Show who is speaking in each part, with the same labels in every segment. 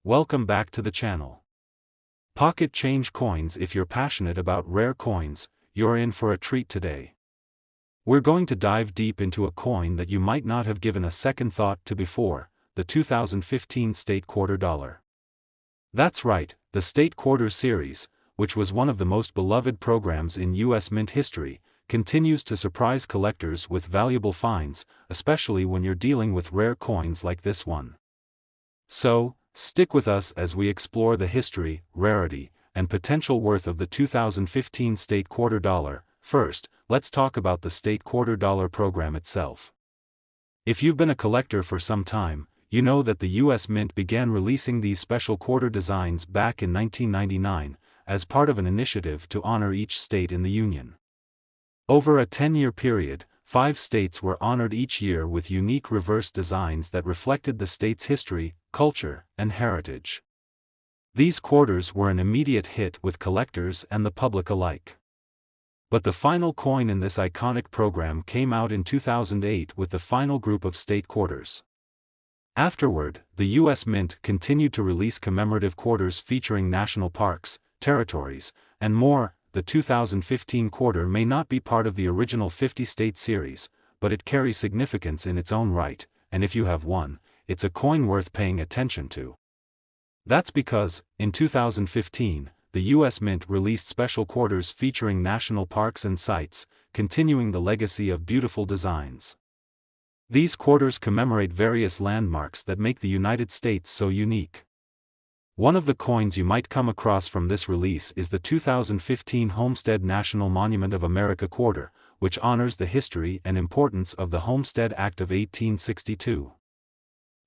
Speaker 1: welcome back to the channel. Pocket change coins. If you're passionate about rare coins, you're in for a treat today. We're going to dive deep into a coin that you might not have given a second thought to before, the 2015 State Quarter dollar. That's right, the State Quarter series, which was one of the most beloved programs in U.S. mint history, continues to surprise collectors with valuable finds, especially when you're dealing with rare coins like this one. So, stick with us as we explore the history, rarity, and potential worth of the 2015 State Quarter dollar. First, let's talk about the State Quarter dollar program itself. If you've been a collector for some time, you know that the U.S. Mint began releasing these special quarter designs back in 1999, as part of an initiative to honor each state in the Union. Over a 10-year period, 5 states were honored each year with unique reverse designs that reflected the state's history, culture, and heritage. These quarters were an immediate hit with collectors and the public alike. But the final coin in this iconic program came out in 2008 with the final group of state quarters. Afterward, the U.S. Mint continued to release commemorative quarters featuring national parks, territories, and more. The 2015 quarter may not be part of the original 50-state series, but it carries significance in its own right, and if you have one, it's a coin worth paying attention to. That's because, in 2015, the U.S. Mint released special quarters featuring national parks and sites, continuing the legacy of beautiful designs. These quarters commemorate various landmarks that make the United States so unique. One of the coins you might come across from this release is the 2015 Homestead National Monument of America quarter, which honors the history and importance of the Homestead Act of 1862.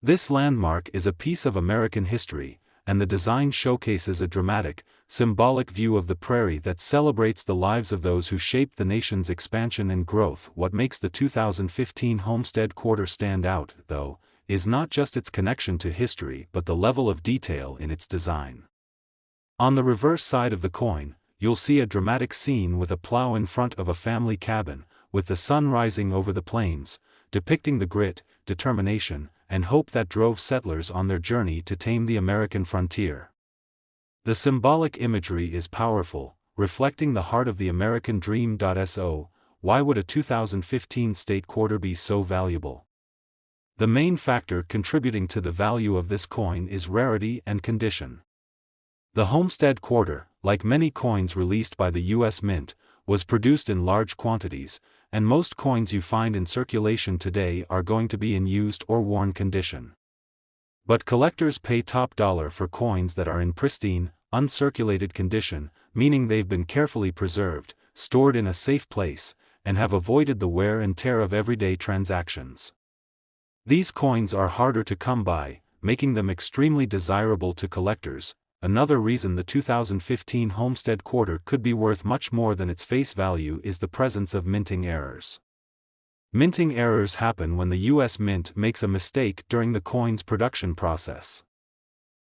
Speaker 1: This landmark is a piece of American history, and the design showcases a dramatic, symbolic view of the prairie that celebrates the lives of those who shaped the nation's expansion and growth. What makes the 2015 Homestead quarter stand out, though, is not just its connection to history but the level of detail in its design. On the reverse side of the coin, you'll see a dramatic scene with a plow in front of a family cabin, with the sun rising over the plains, depicting the grit, determination, and hope that drove settlers on their journey to tame the American frontier. The symbolic imagery is powerful, reflecting the heart of the American dream. So, why would a 2015 state quarter be so valuable? The main factor contributing to the value of this coin is rarity and condition. The Homestead quarter, like many coins released by the U.S. Mint, was produced in large quantities, and most coins you find in circulation today are going to be in used or worn condition. But collectors pay top dollar for coins that are in pristine, uncirculated condition, meaning they've been carefully preserved, stored in a safe place, and have avoided the wear and tear of everyday transactions. These coins are harder to come by, making them extremely desirable to collectors. Another reason the 2015 Homestead quarter could be worth much more than its face value is the presence of minting errors. Minting errors happen when the U.S. Mint makes a mistake during the coin's production process.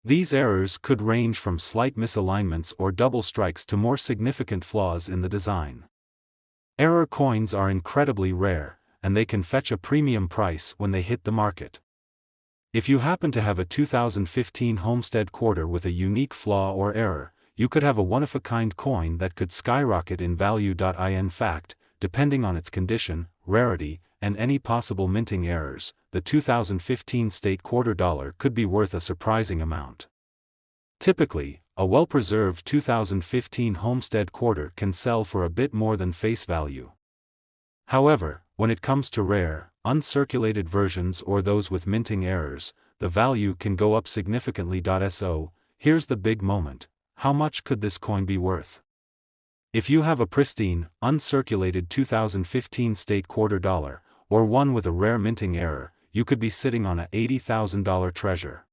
Speaker 1: These errors could range from slight misalignments or double strikes to more significant flaws in the design. Error coins are incredibly rare, and they can fetch a premium price when they hit the market. If you happen to have a 2015 Homestead quarter with a unique flaw or error, you could have a one-of-a-kind coin that could skyrocket in value. In fact, depending on its condition, rarity, and any possible minting errors, the 2015 State Quarter dollar could be worth a surprising amount. Typically, a well-preserved 2015 Homestead quarter can sell for a bit more than face value. However, when it comes to rare, uncirculated versions or those with minting errors, the value can go up significantly. So, here's the big moment: how much could this coin be worth? If you have a pristine, uncirculated 2015 State Quarter dollar, or one with a rare minting error, you could be sitting on a $80,000 treasure.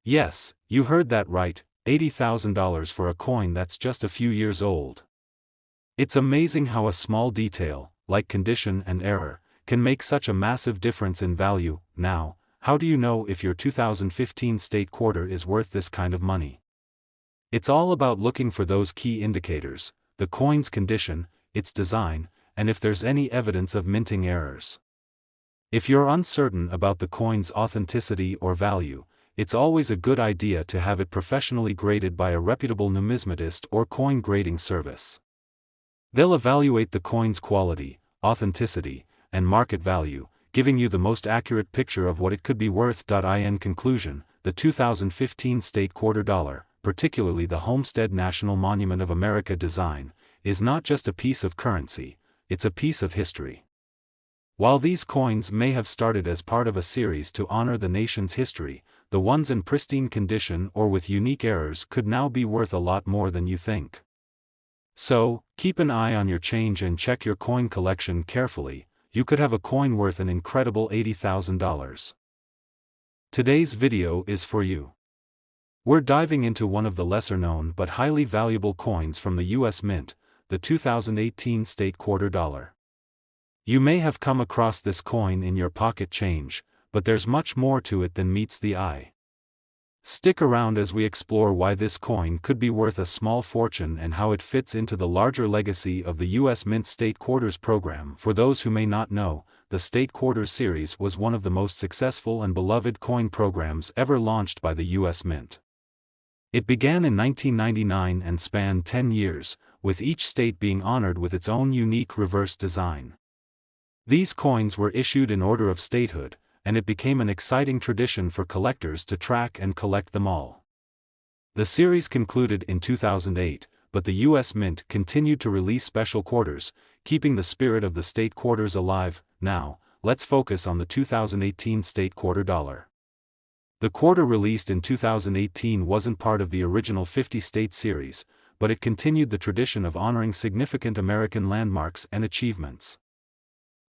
Speaker 1: Yes, you heard that right, $80,000 for a coin that's just a few years old. It's amazing how a small detail, like condition and error, can make such a massive difference in value. Now, how do you know if your 2015 State Quarter is worth this kind of money? It's all about looking for those key indicators: the coin's condition, its design, and if there's any evidence of minting errors. If you're uncertain about the coin's authenticity or value, it's always a good idea to have it professionally graded by a reputable numismatist or coin grading service. They'll evaluate the coin's quality, authenticity, and market value, giving you the most accurate picture of what it could be worth. In conclusion, the 2015 State Quarter dollar, particularly the Homestead National Monument of America design, is not just a piece of currency, it's a piece of history. While these coins may have started as part of a series to honor the nation's history, the ones in pristine condition or with unique errors could now be worth a lot more than you think. So, keep an eye on your change and check your coin collection carefully. You could have a coin worth an incredible $80,000. Today's video is for you. We're diving into one of the lesser-known but highly valuable coins from the U.S. Mint, the 2018 State Quarter dollar. You may have come across this coin in your pocket change, but there's much more to it than meets the eye. Stick around as we explore why this coin could be worth a small fortune and how it fits into the larger legacy of the U.S. Mint State Quarters program. For those who may not know, the State Quarters series was one of the most successful and beloved coin programs ever launched by the U.S. Mint. It began in 1999 and spanned 10 years, with each state being honored with its own unique reverse design. These coins were issued in order of statehood, and it became an exciting tradition for collectors to track and collect them all. The series concluded in 2008, but the U.S. Mint continued to release special quarters, keeping the spirit of the State Quarters alive. Now, let's focus on the 2018 State Quarter dollar. The quarter released in 2018 wasn't part of the original 50-state series, but it continued the tradition of honoring significant American landmarks and achievements.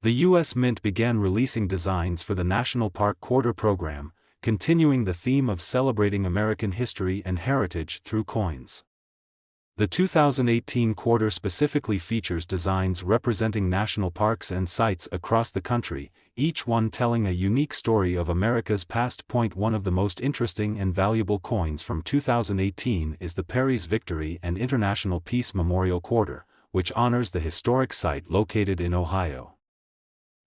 Speaker 1: The U.S. Mint began releasing designs for the National Park Quarter program, continuing the theme of celebrating American history and heritage through coins. The 2018 quarter specifically features designs representing national parks and sites across the country, each one telling a unique story of America's past. One of the most interesting and valuable coins from 2018 is the Perry's Victory and International Peace Memorial Quarter, which honors the historic site located in Ohio.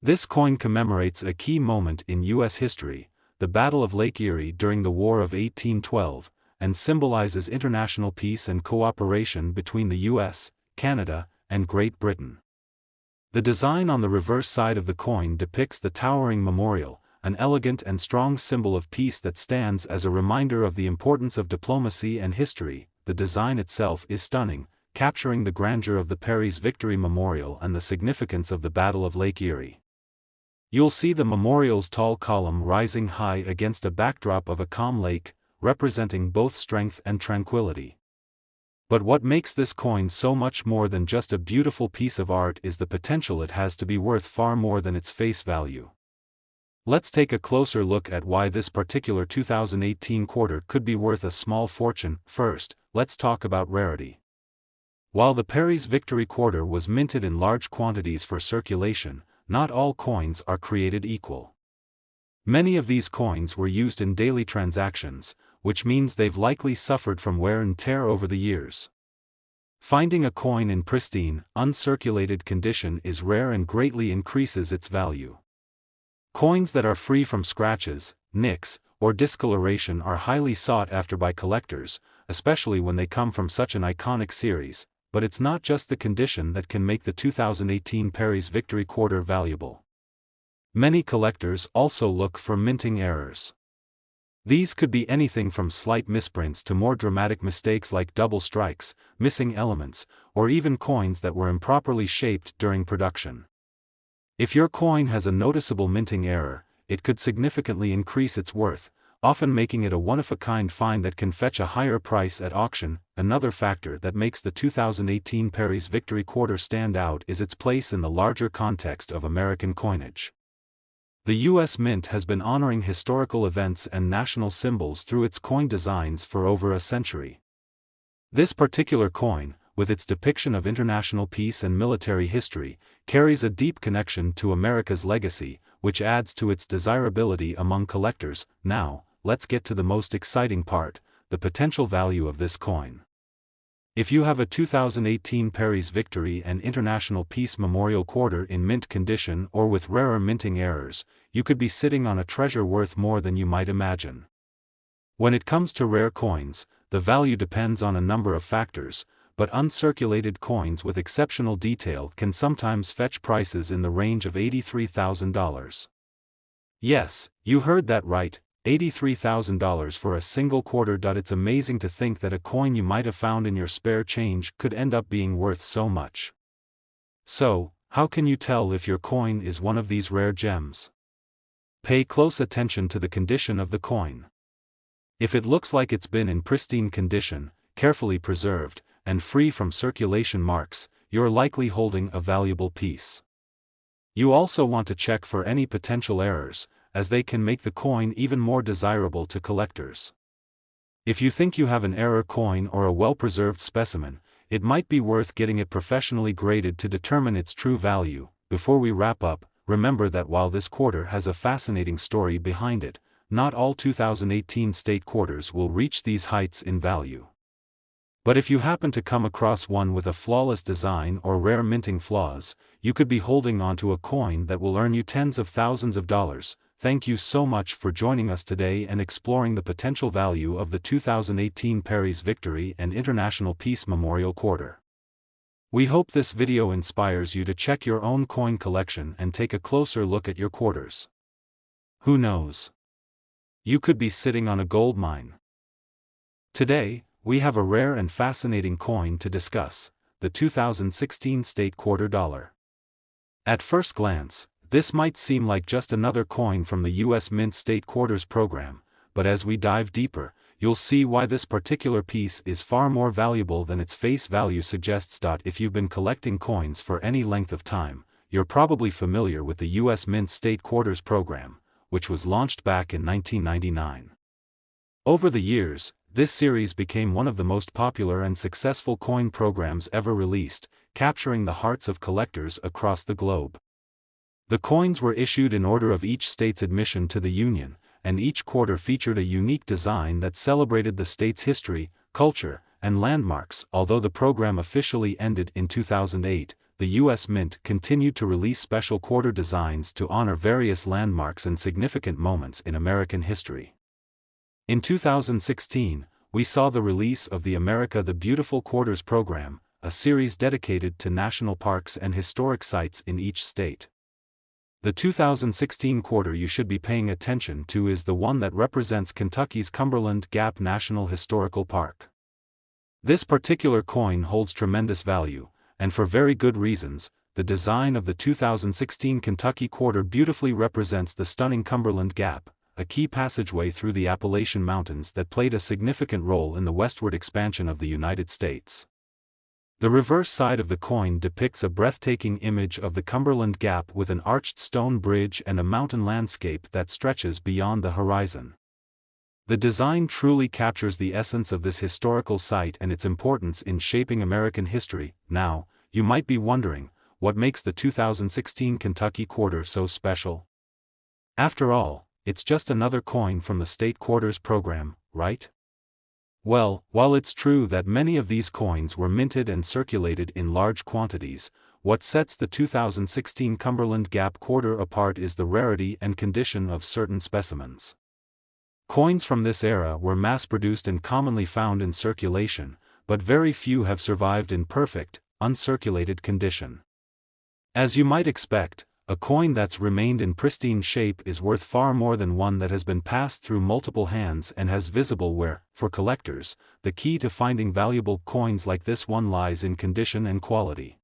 Speaker 1: This coin commemorates a key moment in U.S. history, the Battle of Lake Erie during the War of 1812, and symbolizes international peace and cooperation between the U.S., Canada, and Great Britain. The design on the reverse side of the coin depicts the towering memorial, an elegant and strong symbol of peace that stands as a reminder of the importance of diplomacy and history. The design itself is stunning, capturing the grandeur of the Perry's Victory Memorial and the significance of the Battle of Lake Erie. You'll see the memorial's tall column rising high against a backdrop of a calm lake, representing both strength and tranquility. But what makes this coin so much more than just a beautiful piece of art is the potential it has to be worth far more than its face value. Let's take a closer look at why this particular 2018 quarter could be worth a small fortune. First, let's talk about rarity. While the Perry's Victory Quarter was minted in large quantities for circulation, not all coins are created equal. Many of these coins were used in daily transactions, which means they've likely suffered from wear and tear over the years. Finding a coin in pristine, uncirculated condition is rare and greatly increases its value. Coins that are free from scratches, nicks, or discoloration are highly sought after by collectors, especially when they come from such an iconic series. But it's not just the condition that can make the 2018 Perry's Victory Quarter valuable. Many collectors also look for minting errors. These could be anything from slight misprints to more dramatic mistakes like double strikes, missing elements, or even coins that were improperly shaped during production. If your coin has a noticeable minting error, it could significantly increase its worth, often making it a one-of-a-kind find that can fetch a higher price at auction. Another factor that makes the 2018 Perry's Victory Quarter stand out is its place in the larger context of American coinage. The U.S. Mint has been honoring historical events and national symbols through its coin designs for over a century. This particular coin, with its depiction of international peace and military history, carries a deep connection to America's legacy, which adds to its desirability among collectors. Now, let's get to the most exciting part, the potential value of this coin. If you have a 2018 Perry's Victory and International Peace Memorial Quarter in mint condition or with rarer minting errors, you could be sitting on a treasure worth more than you might imagine. When it comes to rare coins, the value depends on a number of factors, but uncirculated coins with exceptional detail can sometimes fetch prices in the range of $83,000. Yes, you heard that right, $83,000 for a single quarter. It's amazing to think that a coin you might have found in your spare change could end up being worth so much. So, how can you tell if your coin is one of these rare gems? Pay close attention to the condition of the coin. If it looks like it's been in pristine condition, carefully preserved, and free from circulation marks, you're likely holding a valuable piece. You also want to check for any potential errors, as they can make the coin even more desirable to collectors. If you think you have an error coin or a well-preserved specimen, it might be worth getting it professionally graded to determine its true value. Before we wrap up, remember that while this quarter has a fascinating story behind it, not all 2018 state quarters will reach these heights in value. But if you happen to come across one with a flawless design or rare minting flaws, you could be holding onto a coin that will earn you tens of thousands of dollars. Thank you so much for joining us today and exploring the potential value of the 2018 Perry's Victory and International Peace Memorial Quarter. We hope this video inspires you to check your own coin collection and take a closer look at your quarters. Who knows? You could be sitting on a gold mine. Today, we have a rare and fascinating coin to discuss, the 2016 State Quarter Dollar. At first glance, this might seem like just another coin from the U.S. Mint State Quarters program, but as we dive deeper, you'll see why this particular piece is far more valuable than its face value suggests. If you've been collecting coins for any length of time, you're probably familiar with the U.S. Mint State Quarters program, which was launched back in 1999. Over the years, this series became one of the most popular and successful coin programs ever released, capturing the hearts of collectors across the globe. The coins were issued in order of each state's admission to the Union, and each quarter featured a unique design that celebrated the state's history, culture, and landmarks. Although the program officially ended in 2008, the U.S. Mint continued to release special quarter designs to honor various landmarks and significant moments in American history. In 2016, we saw the release of the America the Beautiful Quarters program, a series dedicated to national parks and historic sites in each state. The 2016 quarter you should be paying attention to is the one that represents Kentucky's Cumberland Gap National Historical Park. This particular coin holds tremendous value, and for very good reasons. The design of the 2016 Kentucky quarter beautifully represents the stunning Cumberland Gap, a key passageway through the Appalachian Mountains that played a significant role in the westward expansion of the United States. The reverse side of the coin depicts a breathtaking image of the Cumberland Gap with an arched stone bridge and a mountain landscape that stretches beyond the horizon. The design truly captures the essence of this historical site and its importance in shaping American history. Now, you might be wondering, what makes the 2016 Kentucky quarter so special? After all, it's just another coin from the State Quarters program, right? Well, while it's true that many of these coins were minted and circulated in large quantities, what sets the 2016 Cumberland Gap quarter apart is the rarity and condition of certain specimens. Coins from this era were mass-produced and commonly found in circulation, but very few have survived in perfect, uncirculated condition. As you might expect, a coin that's remained in pristine shape is worth far more than one that has been passed through multiple hands and has visible wear. For collectors, the key to finding valuable coins like this one lies in condition and quality.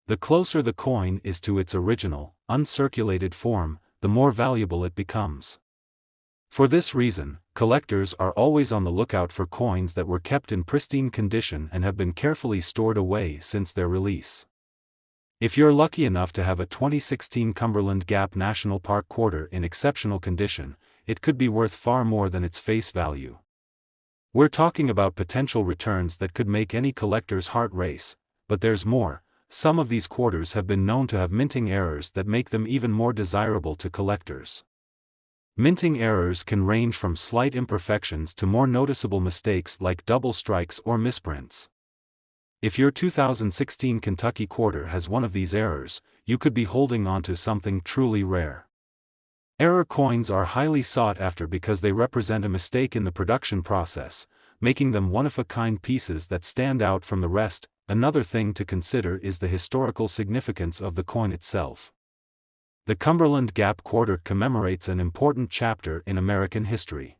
Speaker 1: The closer the coin is to its original, uncirculated form, the more valuable it becomes. For this reason, collectors are always on the lookout for coins that were kept in pristine condition and have been carefully stored away since their release. If you're lucky enough to have a 2016 Cumberland Gap National Park quarter in exceptional condition, it could be worth far more than its face value. We're talking about potential returns that could make any collector's heart race, but there's more. Some of these quarters have been known to have minting errors that make them even more desirable to collectors. Minting errors can range from slight imperfections to more noticeable mistakes like double strikes or misprints. If your 2016 Kentucky quarter has one of these errors, you could be holding on to something truly rare. Error coins are highly sought after because they represent a mistake in the production process, making them one-of-a-kind pieces that stand out from the rest. Another thing to consider is the historical significance of the coin itself. The Cumberland Gap Quarter commemorates an important chapter in American history.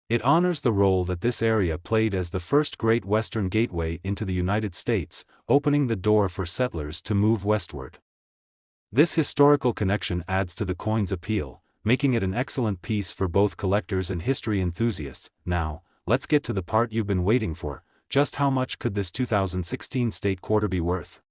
Speaker 1: It honors the role that this area played as the first Great Western gateway into the United States, opening the door for settlers to move westward. This historical connection adds to the coin's appeal, making it an excellent piece for both collectors and history enthusiasts. Now, let's get to the part you've been waiting for. Just how much could this 2016 State Quarter be worth?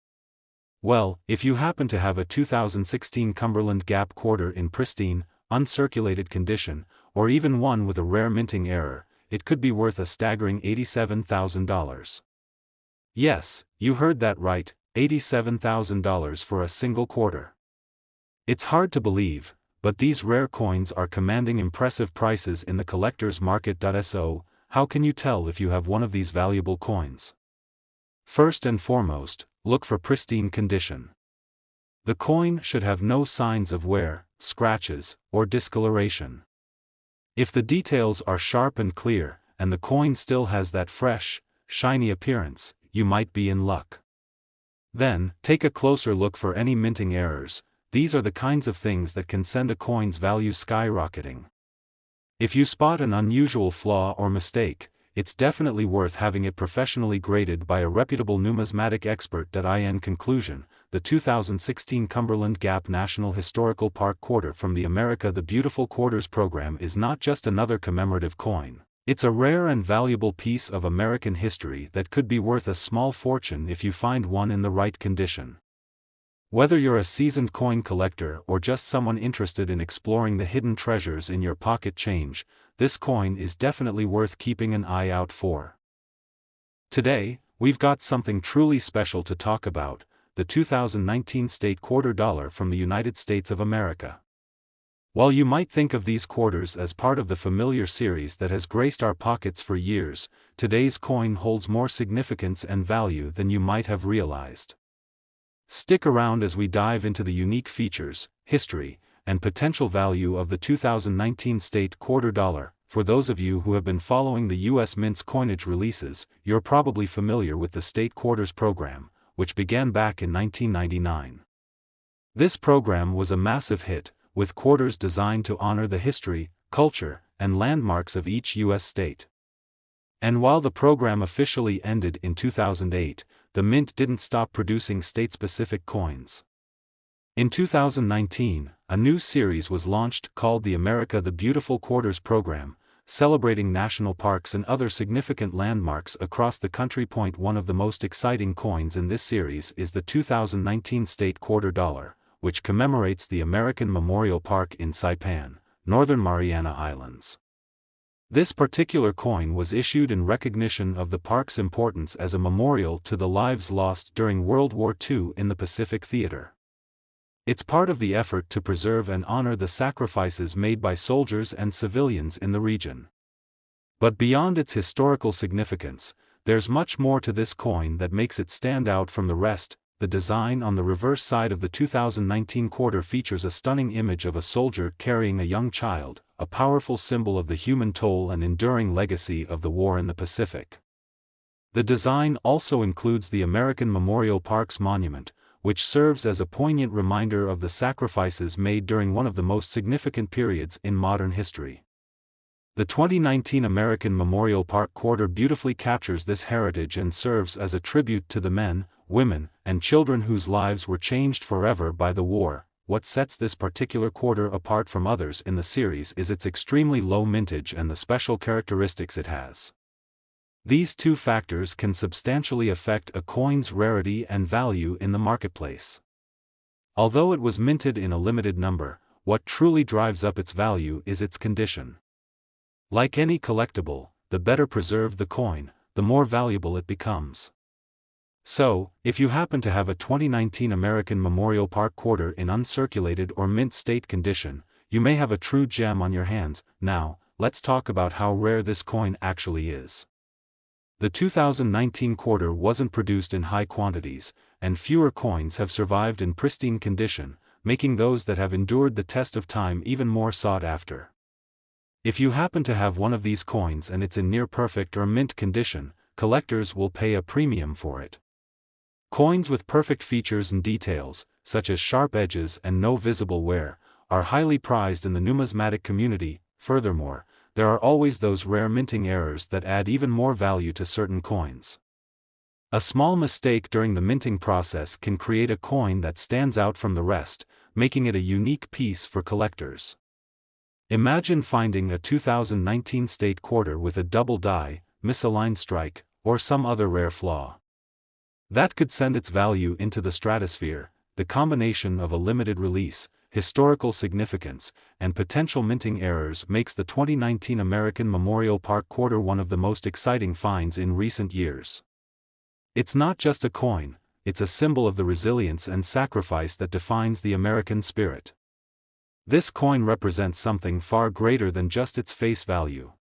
Speaker 1: Well, if you happen to have a 2016 Cumberland Gap Quarter in pristine, uncirculated condition, or even one with a rare minting error, it could be worth a staggering $87,000. Yes, you heard that right, $87,000 for a single quarter. It's hard to believe, but these rare coins are commanding impressive prices in the collector's market. So, how can you tell if you have one of these valuable coins? First and foremost, look for pristine condition. The coin should have no signs of wear, scratches, or discoloration. If the details are sharp and clear, and the coin still has that fresh, shiny appearance, you might be in luck. Then, take a closer look for any minting errors. These are the kinds of things that can send a coin's value skyrocketing. If you spot an unusual flaw or mistake, it's definitely worth having it professionally graded by a reputable numismatic expert. In conclusion, the 2016 Cumberland Gap National Historical Park Quarter from the America the Beautiful Quarters program is not just another commemorative coin. It's a rare and valuable piece of American history that could be worth a small fortune if you find one in the right condition. Whether you're a seasoned coin collector or just someone interested in exploring the hidden treasures in your pocket change, this coin is definitely worth keeping an eye out for. Today, we've got something truly special to talk about: the 2019 State Quarter dollar from the United States of America. While you might think of these quarters as part of the familiar series that has graced our pockets for years, today's coin holds more significance and value than you might have realized. Stick around as we dive into the unique features, history, and potential value of the 2019 State Quarter dollar. For those of you who have been following the U.S. Mint's coinage releases, you're probably familiar with the State Quarters program, which began back in 1999. This program was a massive hit, with quarters designed to honor the history, culture, and landmarks of each U.S. state. And while the program officially ended in 2008, the Mint didn't stop producing state-specific coins. In 2019, a new series was launched called the America the Beautiful Quarters program, celebrating national parks and other significant landmarks across the country. One of the most exciting coins in this series is the 2019 State Quarter dollar, which commemorates the American Memorial Park in Saipan, Northern Mariana Islands. This particular coin was issued in recognition of the park's importance as a memorial to the lives lost during World War II in the Pacific Theater. It's part of the effort to preserve and honor the sacrifices made by soldiers and civilians in the region. But beyond its historical significance, there's much more to this coin that makes it stand out from the rest. The design on the reverse side of the 2019 quarter features a stunning image of a soldier carrying a young child, a powerful symbol of the human toll and enduring legacy of the war in the Pacific. The design also includes the American Memorial Park's monument, which serves as a poignant reminder of the sacrifices made during one of the most significant periods in modern history. The 2019 American Memorial Park Quarter beautifully captures this heritage and serves as a tribute to the men, women, and children whose lives were changed forever by the war. What sets this particular quarter apart from others in the series is its extremely low mintage and the special characteristics it has. These two factors can substantially affect a coin's rarity and value in the marketplace. Although it was minted in a limited number, what truly drives up its value is its condition. Like any collectible, the better preserved the coin, the more valuable it becomes. So, if you happen to have a 2019 American Memorial Park Quarter in uncirculated or mint state condition, you may have a true gem on your hands. Now, let's talk about how rare this coin actually is. The 2019 quarter wasn't produced in high quantities, and fewer coins have survived in pristine condition, making those that have endured the test of time even more sought after. If you happen to have one of these coins and it's in near perfect or mint condition, collectors will pay a premium for it. Coins with perfect features and details, such as sharp edges and no visible wear, are highly prized in the numismatic community. Furthermore, there are always those rare minting errors that add even more value to certain coins. A small mistake during the minting process can create a coin that stands out from the rest, making it a unique piece for collectors. Imagine finding a 2019 State Quarter with a double die, misaligned strike, or some other rare flaw. That could send its value into the stratosphere. The combination of a limited release, historical significance, and potential minting errors makes the 2019 American Memorial Park Quarter one of the most exciting finds in recent years. It's not just a coin, it's a symbol of the resilience and sacrifice that defines the American spirit. This coin represents something far greater than just its face value.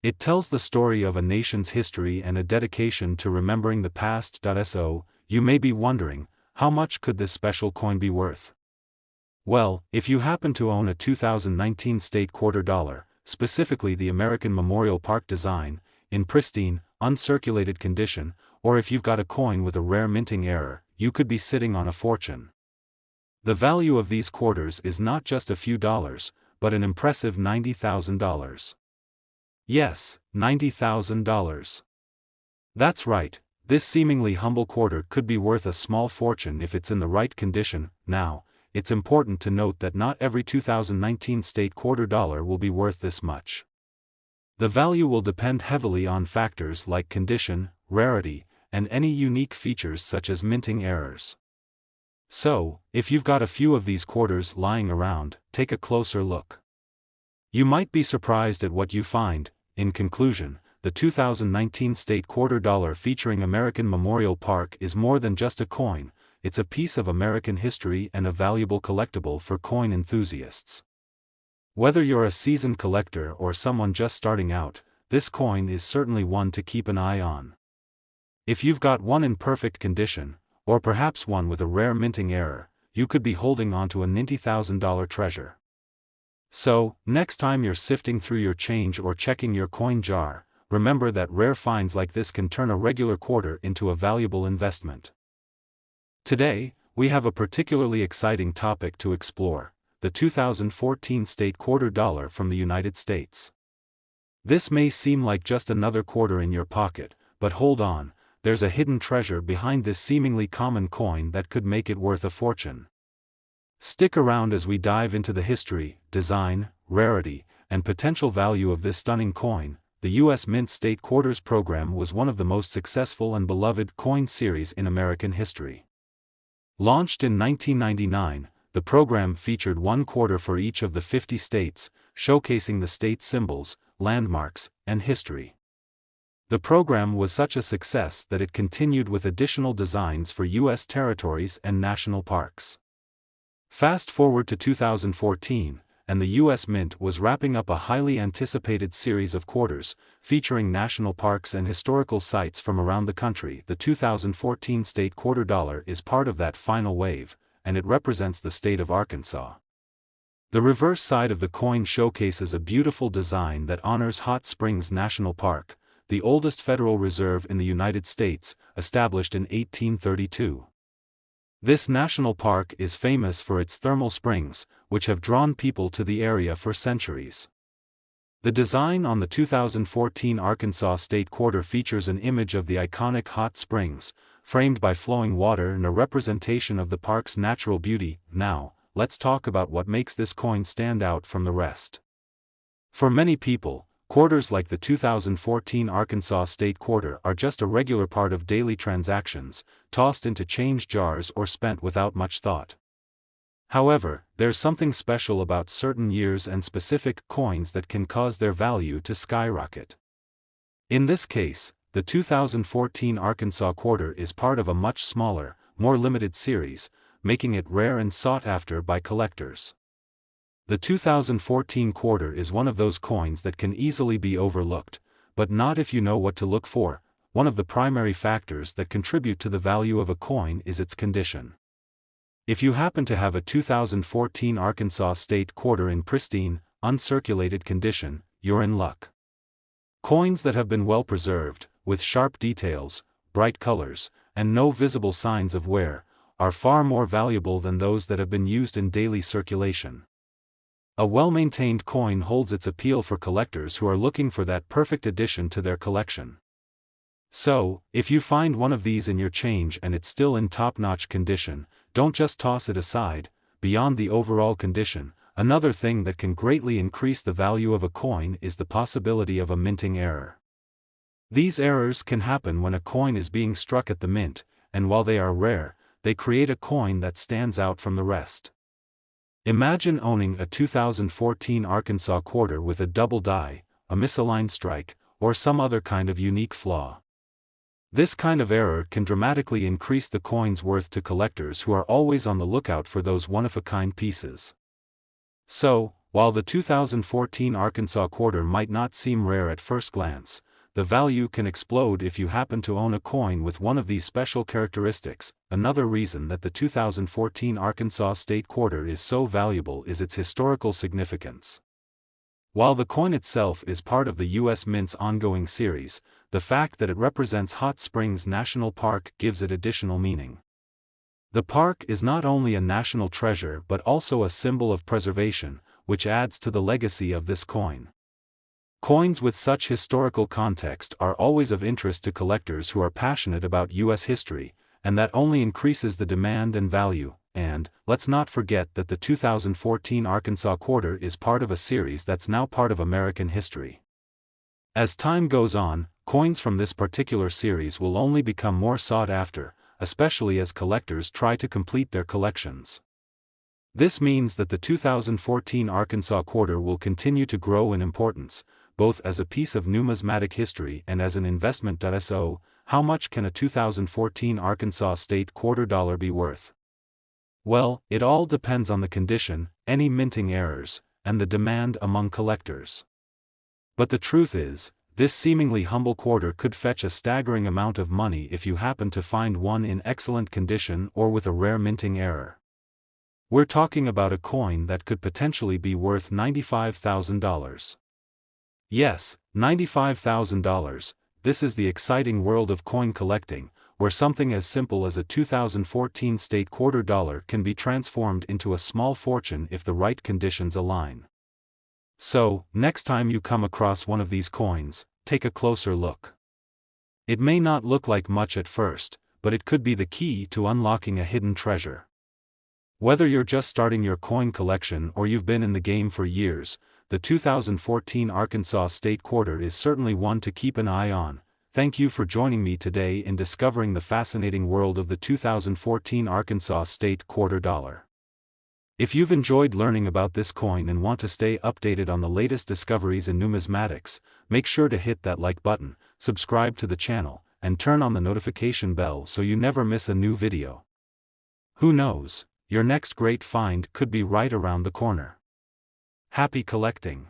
Speaker 1: It tells the story of a nation's history and a dedication to remembering the past. So, you may be wondering, how much could this special coin be worth? Well, if you happen to own a 2019 State Quarter dollar, specifically the American Memorial Park design, in pristine, uncirculated condition, or if you've got a coin with a rare minting error, you could be sitting on a fortune. The value of these quarters is not just a few dollars, but an impressive $90,000. Yes, $90,000. That's right, this seemingly humble quarter could be worth a small fortune if it's in the right condition. Now, it's important to note that not every 2019 State Quarter dollar will be worth this much. The value will depend heavily on factors like condition, rarity, and any unique features such as minting errors. So, if you've got a few of these quarters lying around, take a closer look. You might be surprised at what you find. In conclusion, the 2019 State Quarter dollar featuring American Memorial Park is more than just a coin, it's a piece of American history and a valuable collectible for coin enthusiasts. Whether you're a seasoned collector or someone just starting out, this coin is certainly one to keep an eye on. If you've got one in perfect condition, or perhaps one with a rare minting error, you could be holding onto a $90,000 treasure. So, next time you're sifting through your change or checking your coin jar, remember that rare finds like this can turn a regular quarter into a valuable investment. Today, we have a particularly exciting topic to explore: the 2014 State Quarter dollar from the United States. This may seem like just another quarter in your pocket, but hold on, there's a hidden treasure behind this seemingly common coin that could make it worth a fortune. Stick around as we dive into the history, design, rarity, and potential value of this stunning coin. The U.S. Mint State Quarters program was one of the most successful and beloved coin series in American history. Launched in 1999, the program featured one quarter for each of the 50 states, showcasing the state's symbols, landmarks, and history. The program was such a success that it continued with additional designs for U.S. territories and national parks. Fast forward to 2014, and the U.S. Mint was wrapping up a highly anticipated series of quarters, featuring national parks and historical sites from around the country. The 2014 State Quarter dollar is part of that final wave, and it represents the state of Arkansas. The reverse side of the coin showcases a beautiful design that honors Hot Springs National Park, the oldest federal reserve in the United States, established in 1832. This national park is famous for its thermal springs, which have drawn people to the area for centuries. The design on the 2014 Arkansas State Quarter features an image of the iconic hot springs, framed by flowing water and a representation of the park's natural beauty. Now, let's talk about what makes this coin stand out from the rest. For many people, quarters like the 2014 Arkansas State Quarter are just a regular part of daily transactions, tossed into change jars or spent without much thought. However, there's something special about certain years and specific coins that can cause their value to skyrocket. In this case, the 2014 Arkansas Quarter is part of a much smaller, more limited series, making it rare and sought after by collectors. The 2014 Quarter is one of those coins that can easily be overlooked, but not if you know what to look for. One of the primary factors that contribute to the value of a coin is its condition. If you happen to have a 2014 Arkansas State Quarter in pristine, uncirculated condition, you're in luck. Coins that have been well preserved, with sharp details, bright colors, and no visible signs of wear, are far more valuable than those that have been used in daily circulation. A well-maintained coin holds its appeal for collectors who are looking for that perfect addition to their collection. So, if you find one of these in your change and it's still in top-notch condition, don't just toss it aside. Beyond the overall condition, another thing that can greatly increase the value of a coin is the possibility of a minting error. These errors can happen when a coin is being struck at the mint, and while they are rare, they create a coin that stands out from the rest. Imagine owning a 2014 Arkansas Quarter with a double die, a misaligned strike, or some other kind of unique flaw. This kind of error can dramatically increase the coin's worth to collectors who are always on the lookout for those one-of-a-kind pieces. So, while the 2014 Arkansas Quarter might not seem rare at first glance, the value can explode if you happen to own a coin with one of these special characteristics. Another reason that the 2014 Arkansas State Quarter is so valuable is its historical significance. While the coin itself is part of the U.S. Mint's ongoing series, the fact that it represents Hot Springs National Park gives it additional meaning. The park is not only a national treasure but also a symbol of preservation, which adds to the legacy of this coin. Coins with such historical context are always of interest to collectors who are passionate about U.S. history, and that only increases the demand and value. And, let's not forget that the 2014 Arkansas Quarter is part of a series that's now part of American history. As time goes on, coins from this particular series will only become more sought after, especially as collectors try to complete their collections. This means that the 2014 Arkansas Quarter will continue to grow in importance, both as a piece of numismatic history and as an investment. So, how much can a 2014 Arkansas State Quarter dollar be worth? Well, it all depends on the condition, any minting errors, and the demand among collectors. But the truth is, this seemingly humble quarter could fetch a staggering amount of money if you happen to find one in excellent condition or with a rare minting error. We're talking about a coin that could potentially be worth $95,000. Yes, $95,000. This is the exciting world of coin collecting, where something as simple as a 2014 State Quarter dollar can be transformed into a small fortune if the right conditions align. So, next time you come across one of these coins, take a closer look. It may not look like much at first, but it could be the key to unlocking a hidden treasure. Whether you're just starting your coin collection or you've been in the game for years, the 2014 Arkansas State Quarter is certainly one to keep an eye on. Thank you for joining me today in discovering the fascinating world of the 2014 Arkansas State Quarter dollar. If you've enjoyed learning about this coin and want to stay updated on the latest discoveries in numismatics, make sure to hit that like button, subscribe to the channel, and turn on the notification bell so you never miss a new video. Who knows, your next great find could be right around the corner. Happy collecting!